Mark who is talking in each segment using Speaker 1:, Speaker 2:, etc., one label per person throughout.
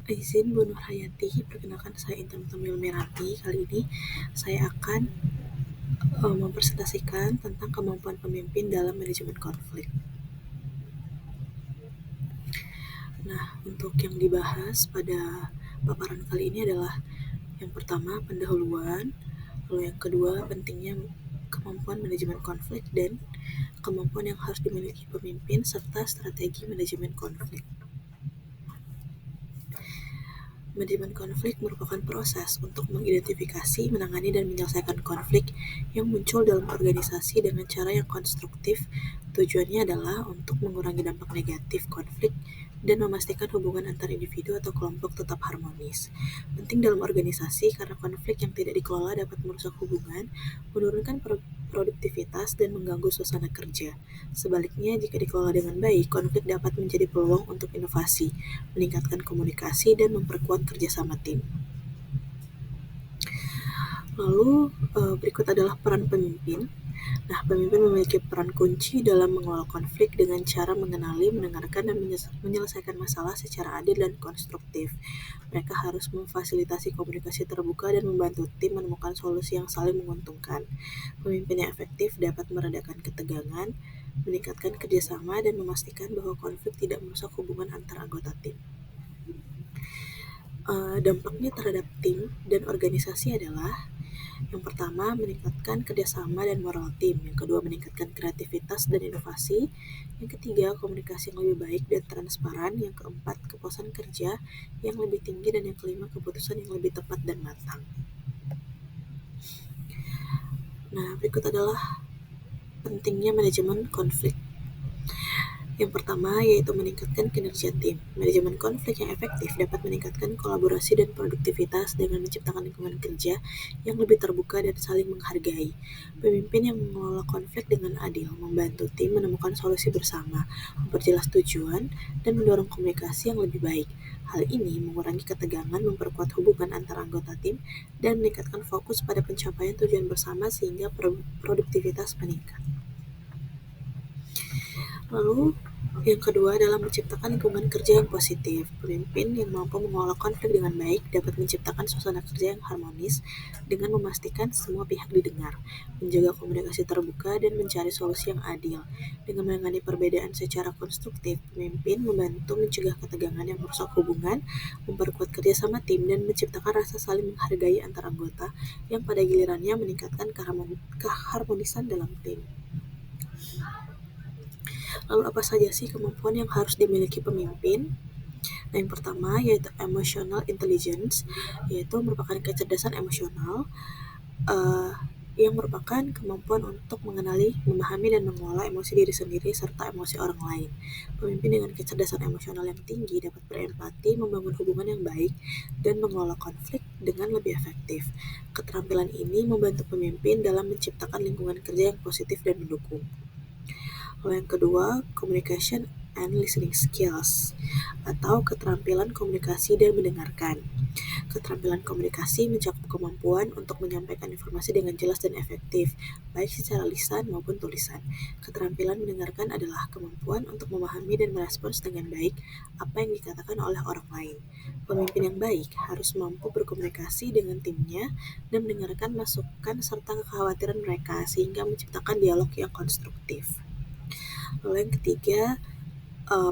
Speaker 1: Izin Bu Nur Hayati, perkenalkan saya Intan Tamil Merati. Kali ini saya akan mempresentasikan tentang kemampuan pemimpin dalam manajemen konflik. Nah, untuk yang dibahas pada paparan kali ini adalah yang pertama pendahuluan, lalu yang kedua pentingnya kemampuan manajemen konflik dan kemampuan yang harus dimiliki pemimpin serta strategi manajemen konflik. Manajemen konflik merupakan proses untuk mengidentifikasi, menangani, dan menyelesaikan konflik yang muncul dalam organisasi dengan cara yang konstruktif. Tujuannya adalah untuk mengurangi dampak negatif konflik dan memastikan hubungan antar individu atau kelompok tetap harmonis. Penting dalam organisasi karena konflik yang tidak dikelola dapat merusak hubungan, menurunkan produktivitas, dan mengganggu suasana kerja. Sebaliknya, jika dikelola dengan baik, konflik dapat menjadi peluang untuk inovasi, meningkatkan komunikasi, dan memperkuat kerjasama tim. Lalu berikut adalah peran pemimpin. Nah, pemimpin memiliki peran kunci dalam mengelola konflik dengan cara mengenali, mendengarkan, dan menyelesaikan masalah secara adil dan konstruktif. Mereka harus memfasilitasi komunikasi terbuka dan membantu tim menemukan solusi yang saling menguntungkan. Pemimpin yang efektif dapat meredakan ketegangan, meningkatkan kerjasama, dan memastikan bahwa konflik tidak merusak hubungan antar anggota tim. Dampaknya terhadap tim dan organisasi adalah yang pertama, meningkatkan kerjasama dan moral tim. Yang kedua, meningkatkan kreativitas dan inovasi. Yang ketiga, komunikasi yang lebih baik dan transparan. Yang keempat, kepuasan kerja yang lebih tinggi. Dan yang kelima, keputusan yang lebih tepat dan matang. Nah, berikut adalah pentingnya manajemen konflik. Yang pertama, yaitu meningkatkan kinerja tim. Manajemen konflik yang efektif dapat meningkatkan kolaborasi dan produktivitas dengan menciptakan lingkungan kerja yang lebih terbuka dan saling menghargai. Pemimpin yang mengelola konflik dengan adil membantu tim menemukan solusi bersama, memperjelas tujuan, dan mendorong komunikasi yang lebih baik. Hal ini mengurangi ketegangan, memperkuat hubungan antar anggota tim, dan meningkatkan fokus pada pencapaian tujuan bersama sehingga produktivitas meningkat. Lalu, yang kedua adalah menciptakan lingkungan kerja yang positif. Pemimpin yang mampu mengelola konflik dengan baik dapat menciptakan suasana kerja yang harmonis dengan memastikan semua pihak didengar, menjaga komunikasi terbuka, dan mencari solusi yang adil. Dengan menangani perbedaan secara konstruktif, pemimpin membantu mencegah ketegangan yang merusak hubungan, memperkuat kerjasama tim, dan menciptakan rasa saling menghargai antar anggota yang pada gilirannya meningkatkan keharmonisan dalam tim. Lalu apa saja sih kemampuan yang harus dimiliki pemimpin? Nah, yang pertama yaitu emotional intelligence, yaitu merupakan kecerdasan emosional yang merupakan kemampuan untuk mengenali, memahami, dan mengelola emosi diri sendiri serta emosi orang lain. Pemimpin dengan kecerdasan emosional yang tinggi dapat berempati, membangun hubungan yang baik, dan mengelola konflik dengan lebih efektif. Keterampilan ini membantu pemimpin dalam menciptakan lingkungan kerja yang positif dan mendukung. Lalu yang kedua, communication and listening skills atau keterampilan komunikasi dan mendengarkan. Keterampilan komunikasi mencakup kemampuan untuk menyampaikan informasi dengan jelas dan efektif, baik secara lisan maupun tulisan. Keterampilan mendengarkan adalah kemampuan untuk memahami dan merespons dengan baik apa yang dikatakan oleh orang lain. Pemimpin yang baik harus mampu berkomunikasi dengan timnya dan mendengarkan masukan serta kekhawatiran mereka sehingga menciptakan dialog yang konstruktif. Lalu yang ketiga,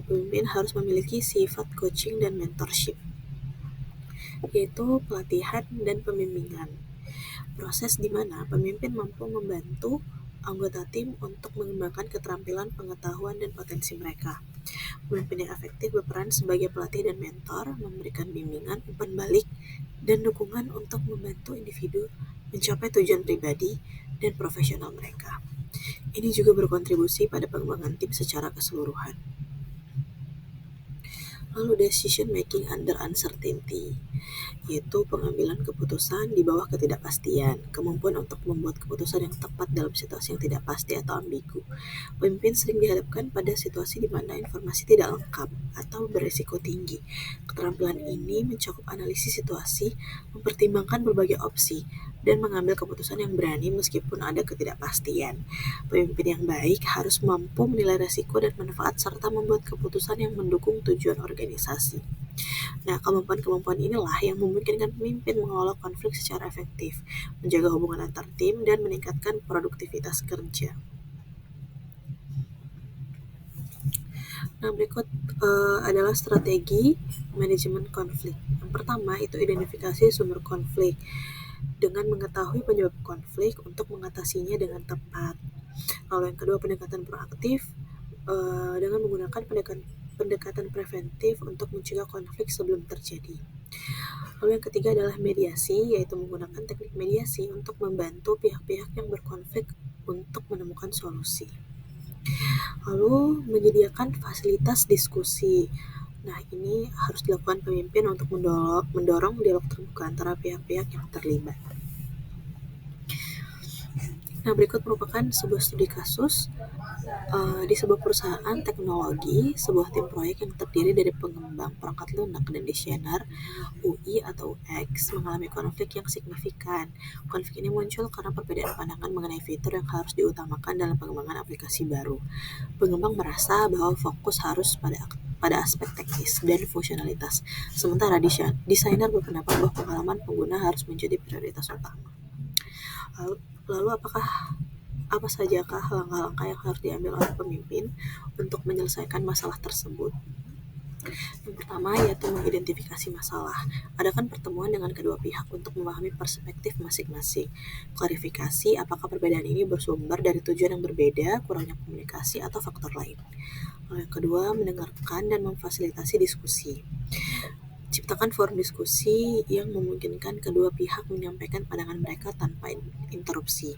Speaker 1: pemimpin harus memiliki sifat coaching dan mentorship, yaitu pelatihan dan pembimbingan. Proses di mana pemimpin mampu membantu anggota tim untuk mengembangkan keterampilan, pengetahuan, dan potensi mereka. Pemimpin yang efektif berperan sebagai pelatih dan mentor, memberikan bimbingan, umpan balik, dan dukungan untuk membantu individu mencapai tujuan pribadi dan profesional mereka. Ini juga berkontribusi pada pengembangan tim secara keseluruhan. Lalu decision making under uncertainty, yaitu pengambilan keputusan di bawah ketidakpastian, kemampuan untuk membuat keputusan yang tepat dalam situasi yang tidak pasti atau ambigu. Pemimpin sering dihadapkan pada situasi di mana informasi tidak lengkap atau berisiko tinggi. Keterampilan ini mencakup analisis situasi, mempertimbangkan berbagai opsi, dan mengambil keputusan yang berani meskipun ada ketidakpastian. Pemimpin yang baik harus mampu menilai risiko dan manfaat serta membuat keputusan yang mendukung tujuan organisasi. Nah, kemampuan-kemampuan inilah yang memungkinkan pemimpin mengelola konflik secara efektif, menjaga hubungan antar tim, dan meningkatkan produktivitas kerja. Nah, berikut adalah strategi manajemen konflik. Yang pertama itu identifikasi sumber konflik dengan mengetahui penyebab konflik untuk mengatasinya dengan tepat. Lalu yang kedua pendekatan proaktif dengan menggunakan pendekatan preventif untuk mencegah konflik sebelum terjadi. Lalu yang ketiga adalah mediasi, yaitu menggunakan teknik mediasi untuk membantu pihak-pihak yang berkonflik untuk menemukan solusi. Lalu menyediakan fasilitas diskusi. Nah, ini harus dilakukan pemimpin untuk mendorong dialog terbuka antara pihak-pihak yang terlibat. Nah, berikut merupakan sebuah studi kasus di sebuah perusahaan teknologi, sebuah tim proyek yang terdiri dari pengembang perangkat lunak dan desainer UI atau UX mengalami konflik yang signifikan. Konflik ini muncul karena perbedaan pandangan mengenai fitur yang harus diutamakan dalam pengembangan aplikasi baru. Pengembang merasa bahwa fokus harus pada aspek teknis dan fungsionalitas, sementara desainer berpendapat bahwa pengalaman pengguna harus menjadi prioritas utama. Lalu apa sajakah langkah-langkah yang harus diambil oleh pemimpin untuk menyelesaikan masalah tersebut? Yang pertama yaitu mengidentifikasi masalah. Adakan pertemuan dengan kedua pihak untuk memahami perspektif masing-masing. Klarifikasi apakah perbedaan ini bersumber dari tujuan yang berbeda, kurangnya komunikasi, atau faktor lain. Lalu yang kedua, mendengarkan dan memfasilitasi diskusi. Ciptakan forum diskusi yang memungkinkan kedua pihak menyampaikan pandangan mereka tanpa interupsi.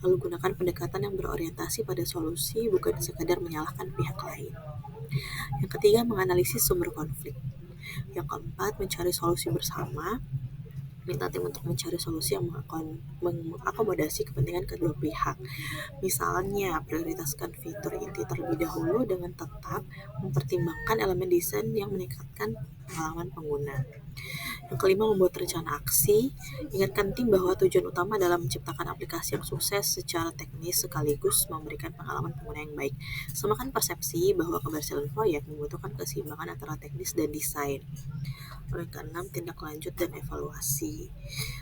Speaker 1: Lalu gunakan pendekatan yang berorientasi pada solusi, bukan sekadar menyalahkan pihak lain. Yang ketiga, menganalisis sumber konflik. Yang keempat, mencari solusi bersama. Minta tim untuk mencari solusi yang mengakomodasi kepentingan kedua pihak. Misalnya, prioritaskan fitur inti terlebih dahulu dengan tetap mempertimbangkan elemen desain yang meningkatkan pengalaman pengguna. Yang kelima, membuat rencana aksi. Ingatkan tim bahwa tujuan utama dalam menciptakan aplikasi yang sukses secara teknis sekaligus memberikan pengalaman pengguna yang baik. Samakan persepsi bahwa keberhasilan proyek membutuhkan keseimbangan antara teknis dan desain. Lalu yang keenam, tindak lanjut dan evaluasi.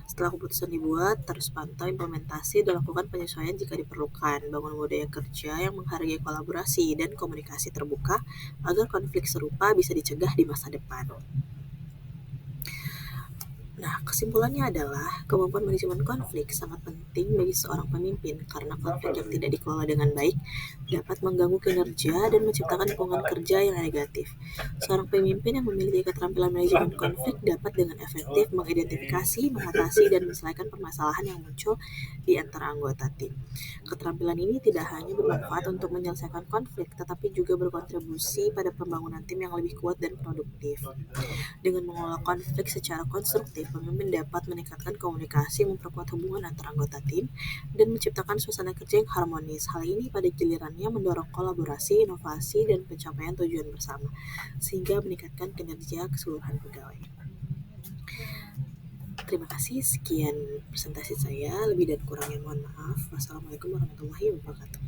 Speaker 1: Setelah keputusan dibuat, terus pantau implementasi dan lakukan penyesuaian jika diperlukan. Bangun budaya kerja yang menghargai kolaborasi dan komunikasi terbuka agar konflik serupa bisa dicegah di masa depan. Nah, kesimpulannya adalah kemampuan manajemen konflik sangat penting bagi seorang pemimpin karena konflik yang tidak dikelola dengan baik dapat mengganggu kinerja dan menciptakan lingkungan kerja yang negatif. Seorang pemimpin yang memiliki keterampilan manajemen konflik dapat dengan efektif mengidentifikasi, mengatasi, dan menyelesaikan permasalahan yang muncul di antara anggota tim. Keterampilan ini tidak hanya bermanfaat untuk menyelesaikan konflik, tetapi juga berkontribusi pada pembangunan tim yang lebih kuat dan produktif. Dengan mengelola konflik secara konstruktif, pemimpin dapat meningkatkan komunikasi, memperkuat hubungan antar anggota tim, dan menciptakan suasana kerja yang harmonis. Hal ini pada gilirannya mendorong kolaborasi, inovasi, dan pencapaian tujuan bersama, sehingga meningkatkan kinerja keseluruhan pegawai. Terima kasih, sekian presentasi saya. Lebih dan kurangnya mohon maaf. Wassalamualaikum warahmatullahi wabarakatuh.